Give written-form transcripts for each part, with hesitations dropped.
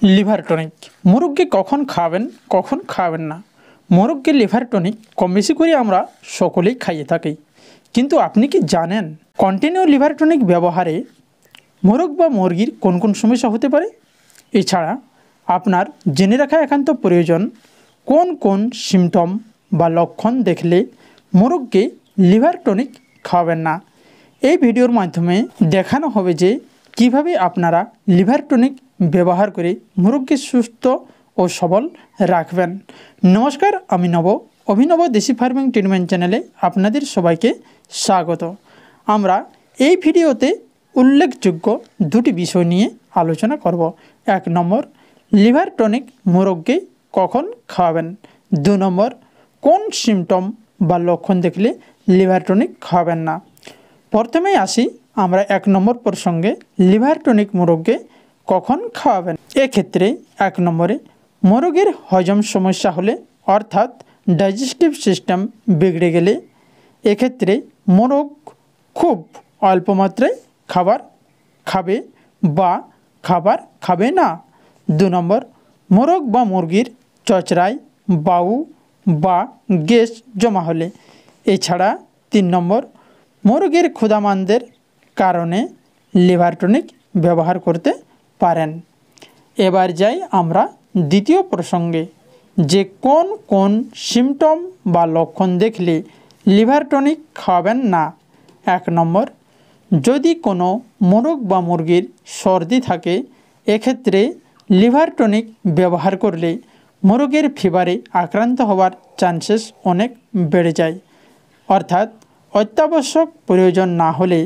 Liver tonic মোরগকে কখন খাবেন কখন খাবেন না। মোরগকে লিভার টনিক কম বেশি করে আমরা সকলেই খাইয়ে থাকি, কিন্তু আপনি কি জানেন কন্টিনিউ লিভার টনিক ব্যবহারে মোরগ বা মুরগির কোন কোন সমস্যা হতে পারে। এছাড়া আপনার জেনে রাখা একান্ত প্রয়োজন কোন কোন সিমটম বা লক্ষণ দেখলে মোরগকে লিভার টনিক খাওয়াবেন না। এই ভিডিওর মাধ্যমে দেখানো হবে যে কিভাবে আপনারা লিভার টনিক ব্যবহার করে মুরগকে সুস্থ ও সবল রাখবেন। নমস্কার, আমি নব, অভিনব দেশি ফার্মিং ট্রিটমেন্ট চ্যানেলে আপনাদের সবাইকে স্বাগত। আমরা এই ভিডিওতে উল্লেখযোগ্য দুটি বিষয় নিয়ে আলোচনা করব। 1 নম্বর, লিভার টনিক মুরগকে কখন খাওয়াবেন। 2 নম্বর, কোন সিমটম বা লক্ষণ দেখলে লিভার টনিক খাওয়াবেন না। প্রথমেই আসি আমরা 1 নম্বর প্রসঙ্গে, লিভার টনিক মুরগকে কখন খাওয়াবেন। এক্ষেত্রে 1 নম্বরে মোরগের হজম সমস্যা হলে, অর্থাৎ ডাইজেস্টিভ সিস্টেম বিগড়ে গেলে এক্ষেত্রে মোরগ খুব অল্প মাত্রায় খাবার খাবে বা খাবার খাবে না। 2 নম্বর, মোরগ বা মুরগির চচড়ায় বায়ু বা গ্যাস জমা হলে। এছাড়া 3 নম্বর, মুরগির ক্ষুধামান্দের কারণে লিভার টনিক ব্যবহার করতে পারেন। এবার যাই আমরা দ্বিতীয় প্রসঙ্গে, যে কোন কোন সিমটম বা লক্ষণ দেখলে লিভার টনিক খাওয়াবেন না। 1 নম্বর, যদি কোনো মোরগ বা মুরগির সর্দি থাকে এক্ষেত্রে লিভার টনিক ব্যবহার করলে মোরগের ফিভারে আক্রান্ত হওয়ার চান্সেস অনেক বেড়ে যায়, অর্থাৎ অত্যাবশ্যক প্রয়োজন না হলে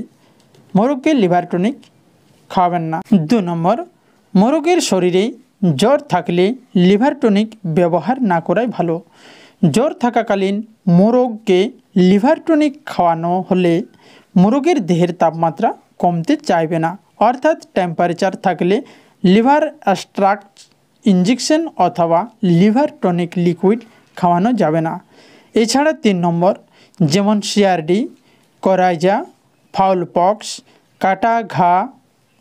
মোরগকে লিভার টনিক খাওয়াবেন না। 2 নম্বর, মোরগের শরীরে জ্বর থাকলে লিভার টনিক ব্যবহার না করাই ভালো। জ্বর থাকাকালীন মোরগকে লিভার টনিক খাওয়ানো হলে মোরগের দেহের তাপমাত্রা কমতে চাইবে না, অর্থাৎ টেম্পারেচার থাকলে লিভার এক্সট্রাক্ট ইঞ্জেকশন অথবা লিভার টনিক লিকুইড খাওয়ানো যাবে না। এছাড়া 3 নম্বর, যেমন সিআরডি, করাইজা, ফাউল পক্স, কাটা ঘা,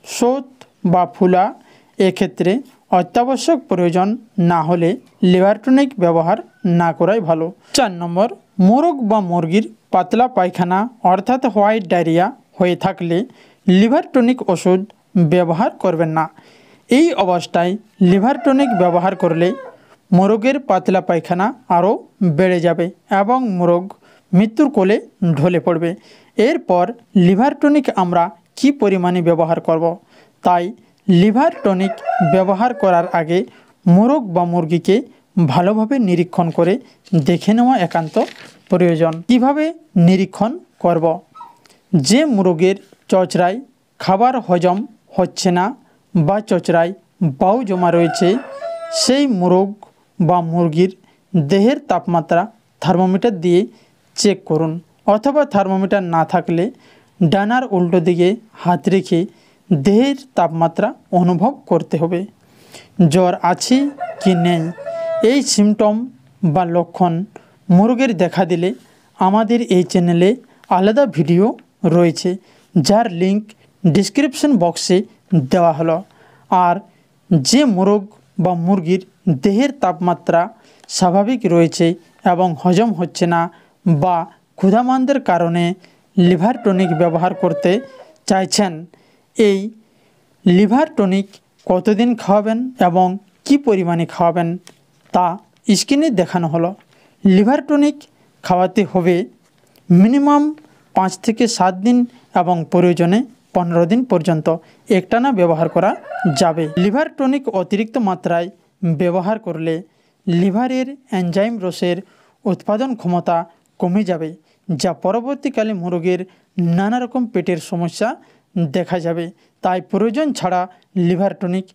শোথ বা ফুলা, এক্ষেত্রে অত্যাবশ্যক প্রয়োজন না হলে লিভার টনিক ব্যবহার না করাই ভালো। 4 নম্বর, মোরগ বা মুরগির পাতলা পায়খানা অর্থাৎ হোয়াইট ডায়রিয়া হয়ে থাকলে লিভার টনিক ওষুধ ব্যবহার করবেন না। এই অবস্থায় লিভার টনিক ব্যবহার করলে মোরগের পাতলা পায়খানা আরও বেড়ে যাবে এবং মোরগ মৃত্যুর কোলে ঢলে পড়বে। এরপর লিভার টনিক আমরা কি পরিমাণে ব্যবহার করব, তাই লিভার টনিক ব্যবহার করার আগে মোরগ বা মুরগিকে ভালোভাবে নিরীক্ষণ করে দেখে নেওয়া একান্ত প্রয়োজন। কিভাবে নিরীক্ষণ করব? যে মুরগের চচড়ায় খাবার হজম হচ্ছে না বা চচড়ায় বায়ু জমা রয়েছে সেই মোরগ বা মুরগির দেহের তাপমাত্রা থার্মোমিটার দিয়ে চেক করুন, অথবা থার্মোমিটার না থাকলে ডানার উল্টো দিকে হাত রেখে দেহের তাপমাত্রা অনুভব করতে হবে। জ্বর আছে কি নেই, এই সিমটম বা লক্ষণ মুরগের দেখা দিলে আমাদের এই চ্যানেলে আলাদা ভিডিও রয়েছে, যার লিঙ্ক ডিসক্রিপশন বক্সে দেওয়া হলো। আর যে মোরগ বা মুরগির দেহের তাপমাত্রা স্বাভাবিক রয়েছে এবং হজম হচ্ছে না বা ক্ষুধামান্দের কারণে লিভার টনিক ব্যবহার করতে চাইছেন, এই লিভার টনিক কতদিন খাওয়াবেন এবং কি পরিমাণে খাওয়াবেন তা স্ক্রিনে দেখানো হলো। লিভার টনিক খাওয়াতে হবে মিনিমাম 5 থেকে 7 দিন এবং প্রয়োজনে 15 দিন পর্যন্ত একটানা ব্যবহার করা যাবে। লিভার টনিক অতিরিক্ত মাত্রায় ব্যবহার করলে লিভারের এনজাইম রসের উৎপাদন ক্ষমতা কমে যাবে, যা পরবর্তীকালে মুরগের নানা রকম পেটের সমস্যা দেখা যাবে। তাই প্রয়োজন ছাড়া লিভার টনিক